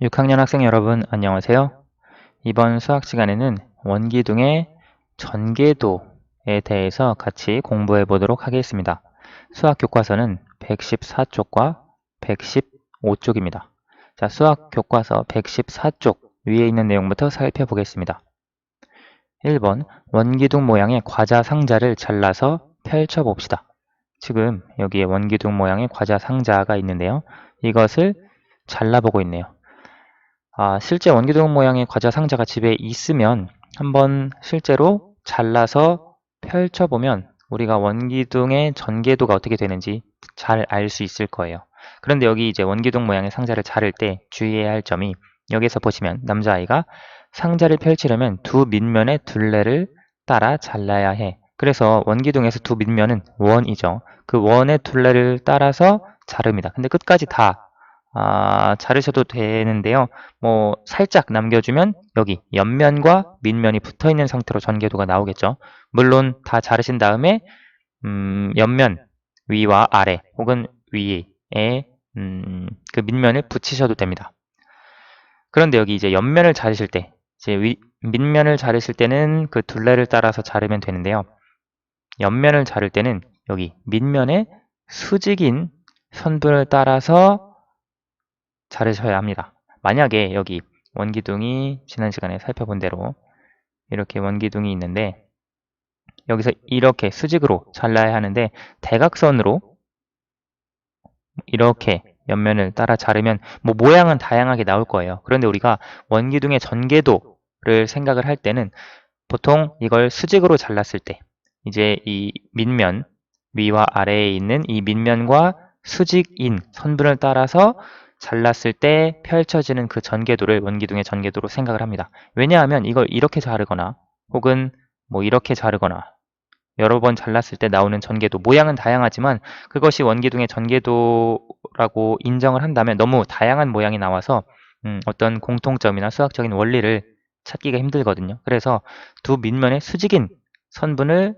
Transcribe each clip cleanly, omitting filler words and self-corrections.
6학년 학생 여러분 안녕하세요. 이번 수학 시간에는 원기둥의 전개도에 대해서 같이 공부해 보도록 하겠습니다. 수학 교과서는 114쪽과 115쪽입니다. 자, 수학 교과서 114쪽 위에 있는 내용부터 살펴보겠습니다. 1번 원기둥 모양의 과자 상자를 잘라서 펼쳐 봅시다. 지금 여기에 원기둥 모양의 과자 상자가 있는데요. 이것을 잘라보고 있네요. 실제 원기둥 모양의 과자 상자가 집에 있으면 한번 실제로 잘라서 펼쳐보면 우리가 원기둥의 전개도가 어떻게 되는지 잘 알 수 있을 거예요. 그런데 여기 이제 원기둥 모양의 상자를 자를 때 주의해야 할 점이 여기서 보시면 남자아이가 상자를 펼치려면 두 밑면의 둘레를 따라 잘라야 해. 그래서 원기둥에서 두 밑면은 원이죠. 그 원의 둘레를 따라서 자릅니다. 근데 끝까지 다 자르셔도 되는데요. 살짝 남겨주면 여기 옆면과 밑면이 붙어있는 상태로 전개도가 나오겠죠. 물론 다 자르신 다음에 옆면 위와 아래 혹은 위에 그 밑면을 붙이셔도 됩니다. 그런데 여기 이제 옆면을 자르실 때 밑면을 자르실 때는 그 둘레를 따라서 자르면 되는데요. 옆면을 자를 때는 여기 밑면에 수직인 선분을 따라서 자르셔야 합니다. 만약에 여기 원기둥이 지난 시간에 살펴본 대로 이렇게 원기둥이 있는데 여기서 이렇게 수직으로 잘라야 하는데 대각선으로 이렇게 옆면을 따라 자르면 모양은 다양하게 나올 거예요. 그런데 우리가 원기둥의 전개도를 생각을 할 때는 보통 이걸 수직으로 잘랐을 때 이제 이 밑면 위와 아래에 있는 이 밑면과 수직인 선분을 따라서 잘랐을 때 펼쳐지는 그 전개도를 원기둥의 전개도로 생각을 합니다. 왜냐하면 이걸 이렇게 자르거나 혹은 이렇게 자르거나 여러 번 잘랐을 때 나오는 전개도 모양은 다양하지만 그것이 원기둥의 전개도라고 인정을 한다면 너무 다양한 모양이 나와서 어떤 공통점이나 수학적인 원리를 찾기가 힘들거든요. 그래서 두 밑면의 수직인 선분을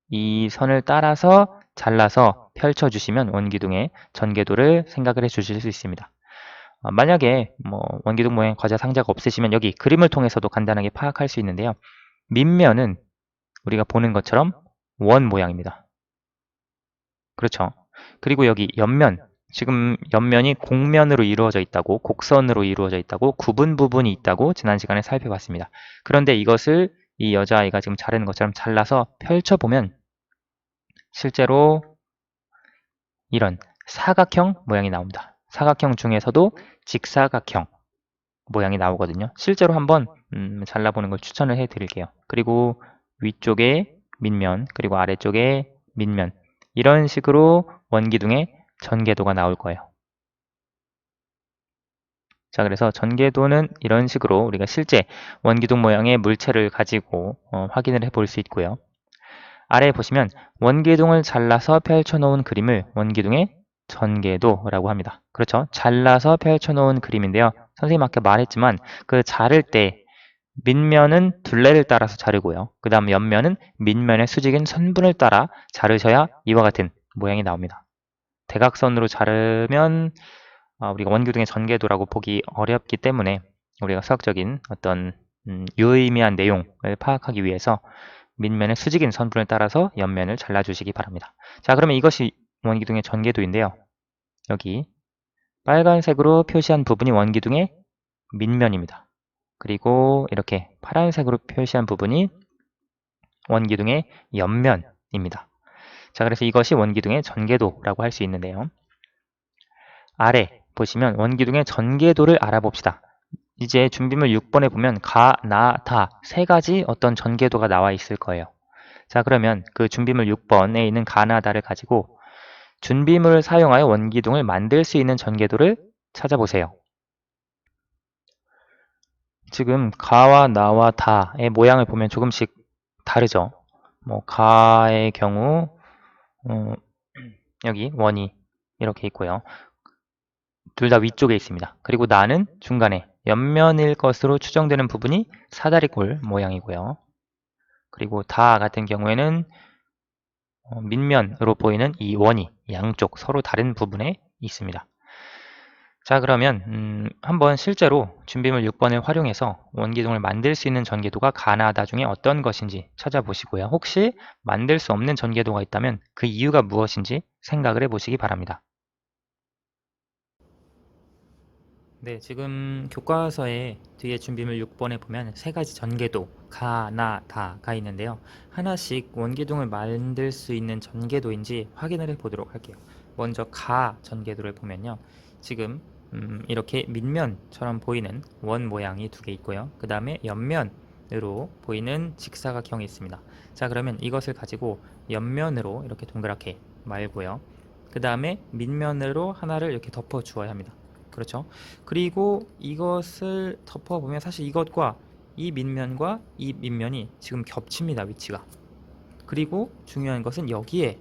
이 선을 따라서 잘라서 펼쳐주시면 원기둥의 전개도를 생각을 해 주실 수 있습니다. 만약에 원기둥 모양 과자 상자가 없으시면 여기 그림을 통해서도 간단하게 파악할 수 있는데요. 밑면은 우리가 보는 것처럼 원 모양입니다. 그렇죠. 그리고 여기 옆면, 지금 옆면이 곡면으로 이루어져 있다고, 곡선으로 이루어져 있다고, 구분 부분이 있다고 지난 시간에 살펴봤습니다. 그런데 이것을 이 여자아이가 지금 자르는 것처럼 잘라서 펼쳐보면 실제로 이런 사각형 모양이 나옵니다. 사각형 중에서도 직사각형 모양이 나오거든요. 실제로 한번 잘라보는 걸 추천을 해드릴게요. 그리고 위쪽에 밑면, 그리고 아래쪽에 밑면 이런 식으로 원기둥의 전개도가 나올 거예요. 자, 그래서 전개도는 이런 식으로 우리가 실제 원기둥 모양의 물체를 가지고 확인을 해볼 수 있고요. 아래에 보시면 원기둥을 잘라서 펼쳐놓은 그림을 원기둥의 전개도라고 합니다. 그렇죠? 잘라서 펼쳐놓은 그림인데요. 선생님 아까 말했지만 그 자를 때 밑면은 둘레를 따라서 자르고요. 그 다음 옆면은 밑면의 수직인 선분을 따라 자르셔야 이와 같은 모양이 나옵니다. 대각선으로 자르면 우리가 원기둥의 전개도라고 보기 어렵기 때문에 우리가 수학적인 어떤 유의미한 내용을 파악하기 위해서 밑면의 수직인 선분을 따라서 옆면을 잘라주시기 바랍니다. 자, 그러면 이것이 원기둥의 전개도인데요. 여기 빨간색으로 표시한 부분이 원기둥의 밑면입니다. 그리고 이렇게 파란색으로 표시한 부분이 원기둥의 옆면입니다. 자, 그래서 이것이 원기둥의 전개도라고 할 수 있는데요. 아래 보시면 원기둥의 전개도를 알아봅시다. 이제 준비물 6번에 보면 가, 나, 다 세 가지 어떤 전개도가 나와 있을 거예요. 자, 그러면 그 준비물 6번에 있는 가, 나, 다를 가지고 준비물을 사용하여 원기둥을 만들 수 있는 전개도를 찾아보세요. 지금 가와 나와 다의 모양을 보면 조금씩 다르죠. 가의 경우 여기 원이 이렇게 있고요. 둘 다 위쪽에 있습니다. 그리고 나는 중간에 옆면일 것으로 추정되는 부분이 사다리꼴 모양이고요. 그리고 다 같은 경우에는 밑면으로 보이는 이 원이 양쪽 서로 다른 부분에 있습니다. 자, 그러면 한번 실제로 준비물 6번을 활용해서 원기둥을 만들 수 있는 전개도가 가나다 중에 어떤 것인지 찾아보시고요. 혹시 만들 수 없는 전개도가 있다면 그 이유가 무엇인지 생각을 해보시기 바랍니다. 네, 지금 교과서에 뒤에 준비물 6번에 보면 세 가지 전개도 가, 나, 다가 있는데요. 하나씩 원기둥을 만들 수 있는 전개도인지 확인을 해보도록 할게요. 먼저 가 전개도를 보면요. 지금 이렇게 밑면처럼 보이는 원 모양이 두 개 있고요. 그 다음에 옆면으로 보이는 직사각형이 있습니다. 자, 그러면 이것을 가지고 옆면으로 이렇게 동그랗게 말고요. 그 다음에 밑면으로 하나를 이렇게 덮어 주어야 합니다. 그렇죠? 그리고 이것을 덮어보면 사실 이것과 이 밑면과 이 밑면이 지금 겹칩니다. 위치가. 그리고 중요한 것은 여기에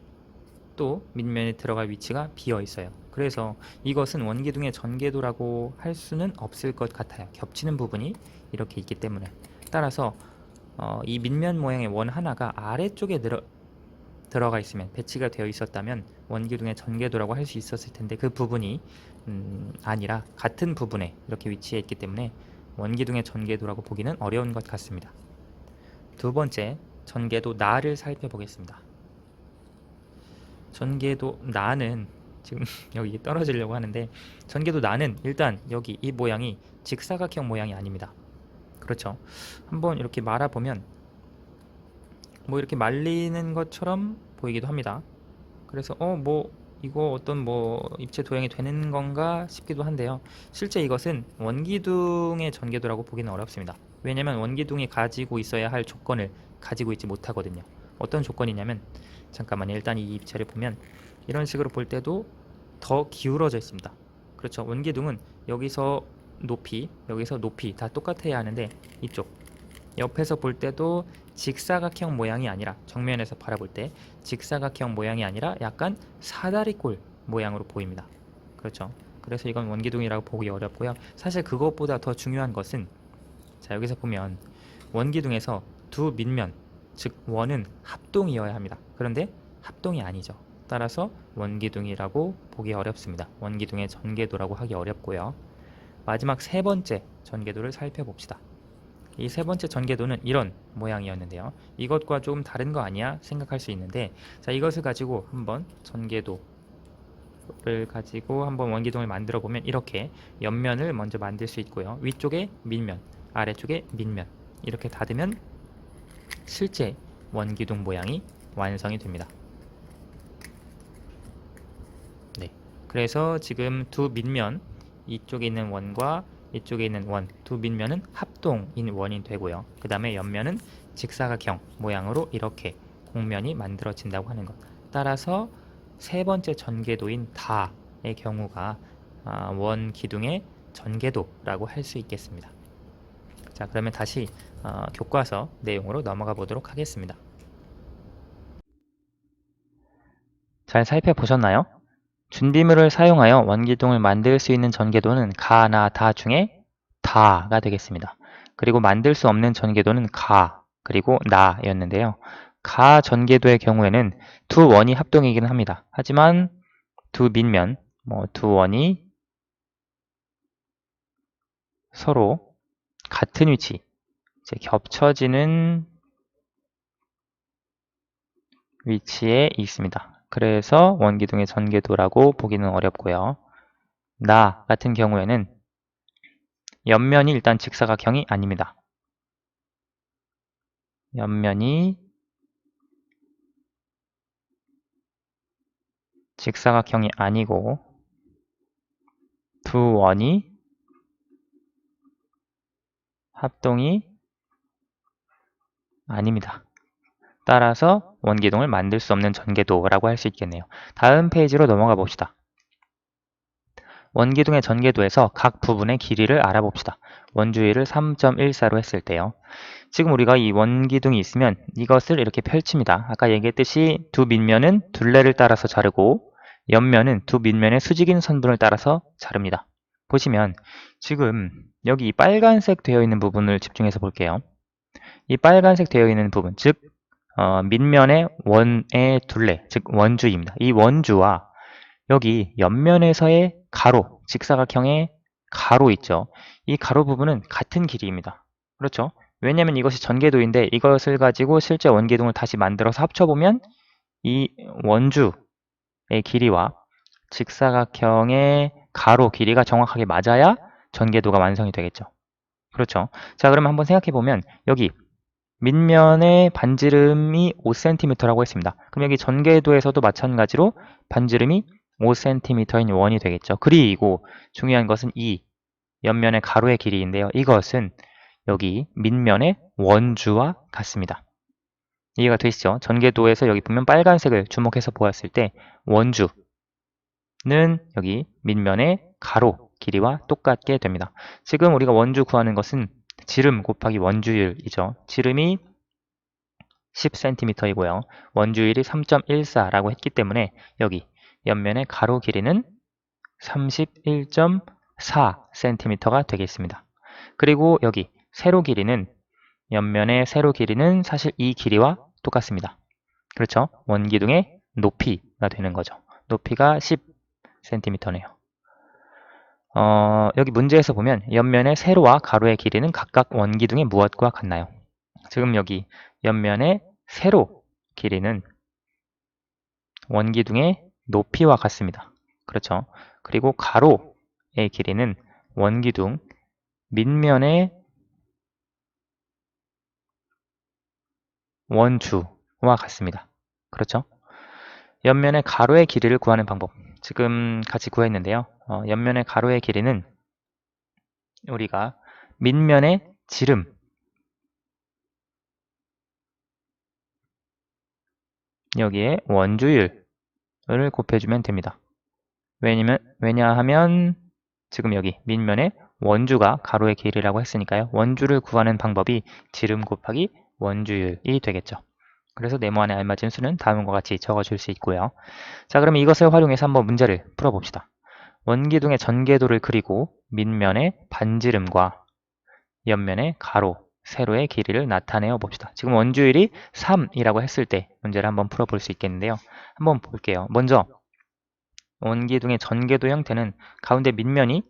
또 밑면에 들어갈 위치가 비어 있어요. 그래서 이것은 원기둥의 전개도라고 할 수는 없을 것 같아요. 겹치는 부분이 이렇게 있기 때문에. 따라서 이 밑면 모양의 원 하나가 아래쪽에 들어가 있으면, 배치가 되어 있었다면 원기둥의 전개도라고 할 수 있었을 텐데 그 부분이 아니라 같은 부분에 이렇게 위치해 있기 때문에 원기둥의 전개도라고 보기는 어려운 것 같습니다. 두 번째, 전개도 나를 살펴보겠습니다. 전개도 나는 지금 여기 떨어지려고 하는데, 전개도 나는 일단 여기 이 모양이 직사각형 모양이 아닙니다. 그렇죠? 한번 이렇게 말아보면 뭐 이렇게 말리는 것처럼 보이기도 합니다. 그래서 뭐 이거 어떤 뭐 입체 도형이 되는 건가 싶기도 한데요. 실제 이것은 원기둥의 전개도라고 보기는 어렵습니다. 왜냐면 원기둥이 가지고 있어야 할 조건을 가지고 있지 못하거든요. 어떤 조건이냐면, 잠깐만요. 일단 이 입체를 보면 이런 식으로 볼 때도 더 기울어져 있습니다. 그렇죠. 원기둥은 여기서 높이, 여기서 높이 다 똑같아야 하는데 이쪽 옆에서 볼 때도 직사각형 모양이 아니라, 정면에서 바라볼 때 직사각형 모양이 아니라 약간 사다리꼴 모양으로 보입니다. 그렇죠. 그래서 이건 원기둥이라고 보기 어렵고요. 사실 그것보다 더 중요한 것은, 자, 여기서 보면 원기둥에서 두 밑면, 즉 원은 합동이어야 합니다. 그런데 합동이 아니죠. 따라서 원기둥이라고 보기 어렵습니다. 원기둥의 전개도라고 하기 어렵고요. 마지막 세 번째 전개도를 살펴봅시다. 이 세 번째 전개도는 이런 모양이었는데요. 이것과 조금 다른 거 아니야? 생각할 수 있는데, 자, 이것을 가지고 한번 전개도를 가지고 한번 원기둥을 만들어 보면 이렇게 옆면을 먼저 만들 수 있고요. 위쪽에 밑면, 아래쪽에 밑면, 이렇게 닫으면 실제 원기둥 모양이 완성이 됩니다. 네. 그래서 지금 두 밑면, 이쪽에 있는 원과 이쪽에 있는 원, 두 밑면은 합동인 원이 되고요. 그 다음에 옆면은 직사각형 모양으로 이렇게 곡면이 만들어진다고 하는 것. 따라서 세 번째 전개도인 다의 경우가 원 기둥의 전개도라고 할 수 있겠습니다. 자, 그러면 다시 교과서 내용으로 넘어가 보도록 하겠습니다. 잘 살펴보셨나요? 준비물을 사용하여 원기둥을 만들 수 있는 전개도는 가, 나, 다 중에 다가 되겠습니다. 그리고 만들 수 없는 전개도는 가, 그리고 나였는데요. 가 전개도의 경우에는 두 원이 합동이기는 합니다. 하지만 두 밑면, 두 원이 서로 같은 위치, 이제 겹쳐지는 위치에 있습니다. 그래서 원기둥의 전개도라고 보기는 어렵고요. 나 같은 경우에는 옆면이 일단 직사각형이 아닙니다. 옆면이 직사각형이 아니고 두 원이 합동이 아닙니다. 따라서 원기둥을 만들 수 없는 전개도라고 할 수 있겠네요. 다음 페이지로 넘어가 봅시다. 원기둥의 전개도에서 각 부분의 길이를 알아봅시다. 원주위를 3.14로 했을 때요. 지금 우리가 이 원기둥이 있으면 이것을 이렇게 펼칩니다. 아까 얘기했듯이 두 밑면은 둘레를 따라서 자르고 옆면은 두 밑면의 수직인 선분을 따라서 자릅니다. 보시면 지금 여기 빨간색 되어 있는 부분을 집중해서 볼게요. 이 빨간색 되어 있는 부분, 즉 밑면의 원의 둘레, 즉 원주입니다. 이 원주와 여기 옆면에서의 가로, 직사각형의 가로 있죠. 이 가로 부분은 같은 길이입니다. 그렇죠? 왜냐면 이것이 전개도인데 이것을 가지고 실제 원기둥을 다시 만들어서 합쳐보면 이 원주의 길이와 직사각형의 가로 길이가 정확하게 맞아야 전개도가 완성이 되겠죠. 그렇죠. 자, 그러면 한번 생각해보면 여기 밑면의 반지름이 5cm라고 했습니다. 그럼 여기 전개도에서도 마찬가지로 반지름이 5cm인 원이 되겠죠. 그리고 중요한 것은 이 옆면의 가로의 길이인데요. 이것은 여기 밑면의 원주와 같습니다. 이해가 되시죠? 전개도에서 여기 보면 빨간색을 주목해서 보았을 때 원주는 여기 밑면의 가로 길이와 똑같게 됩니다. 지금 우리가 원주 구하는 것은 지름 곱하기 원주율이죠. 지름이 10cm이고요. 원주율이 3.14라고 했기 때문에 여기 옆면의 가로 길이는 31.4cm가 되겠습니다. 그리고 여기 세로 길이는 옆면의 세로 길이는 사실 이 길이와 똑같습니다. 그렇죠? 원기둥의 높이가 되는 거죠. 높이가 10cm네요. 여기 문제에서 보면 옆면의 세로와 가로의 길이는 각각 원기둥의 무엇과 같나요? 지금 여기 옆면의 세로 길이는 원기둥의 높이와 같습니다. 그렇죠? 그리고 가로의 길이는 원기둥 밑면의 원주와 같습니다. 그렇죠? 옆면의 가로의 길이를 구하는 방법 지금 같이 구했는데요. 옆면의 가로의 길이는 우리가 밑면의 지름 여기에 원주율을 곱해주면 됩니다. 왜냐하면 지금 여기 밑면의 원주가 가로의 길이라고 했으니까요. 원주를 구하는 방법이 지름 곱하기 원주율이 되겠죠. 그래서 네모안에 알맞은 수는 다음과 같이 적어줄 수 있고요. 자, 그러면 이것을 활용해서 한번 문제를 풀어봅시다. 원기둥의 전개도를 그리고 밑면의 반지름과 옆면의 가로, 세로의 길이를 나타내어 봅시다. 지금 원주율이 3이라고 했을 때 문제를 한번 풀어볼 수 있겠는데요. 한번 볼게요. 먼저 원기둥의 전개도 형태는 가운데 밑면이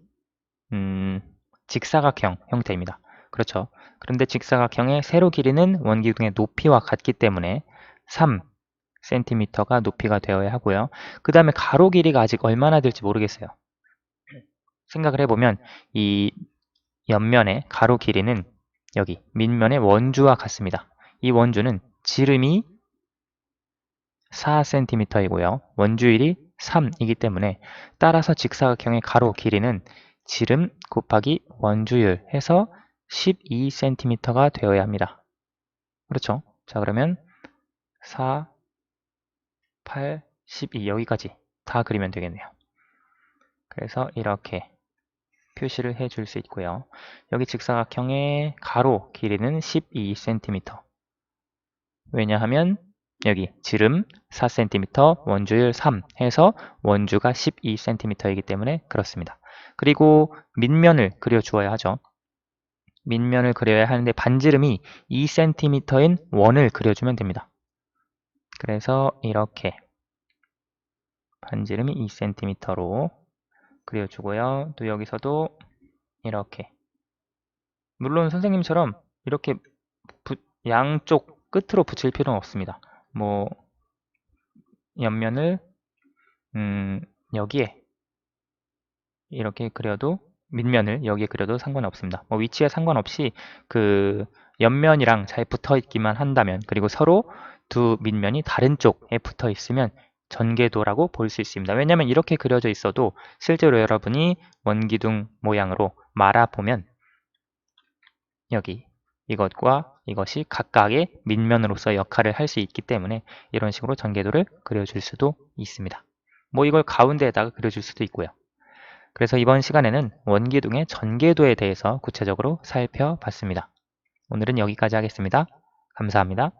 직사각형 형태입니다. 그렇죠. 그런데 직사각형의 세로 길이는 원기둥의 높이와 같기 때문에 3cm가 높이가 되어야 하고요. 그 다음에 가로 길이가 아직 얼마나 될지 모르겠어요. 생각을 해보면 이 옆면의 가로 길이는 여기 밑면의 원주와 같습니다. 이 원주는 지름이 4cm이고요. 원주율이 3이기 때문에 따라서 직사각형의 가로 길이는 지름 곱하기 원주율 해서 12cm가 되어야 합니다. 그렇죠? 자, 그러면 4, 8, 12 여기까지 다 그리면 되겠네요. 그래서 이렇게 표시를 해줄 수 있고요. 여기 직사각형의 가로 길이는 12cm. 왜냐하면 여기 지름 4cm, 원주율 3 해서 원주가 12cm이기 때문에 그렇습니다. 그리고 밑면을 그려주어야 하죠. 밑면을 그려야 하는데 반지름이 2cm인 원을 그려주면 됩니다. 그래서 이렇게 반지름이 2cm로 그려주고요. 또 여기서도 이렇게 물론 선생님처럼 이렇게 양쪽 끝으로 붙일 필요는 없습니다. 뭐 옆면을 여기에 이렇게 그려도 밑면을 여기에 그려도 상관없습니다. 뭐 위치에 상관없이 그 옆면이랑 잘 붙어 있기만 한다면 그리고 서로 두 밑면이 다른 쪽에 붙어 있으면 전개도라고 볼 수 있습니다. 왜냐하면 이렇게 그려져 있어도 실제로 여러분이 원기둥 모양으로 말아보면 여기 이것과 이것이 각각의 밑면으로서 역할을 할 수 있기 때문에 이런 식으로 전개도를 그려줄 수도 있습니다. 뭐 이걸 가운데에다가 그려줄 수도 있고요. 그래서 이번 시간에는 원기둥의 전개도에 대해서 구체적으로 살펴봤습니다. 오늘은 여기까지 하겠습니다. 감사합니다.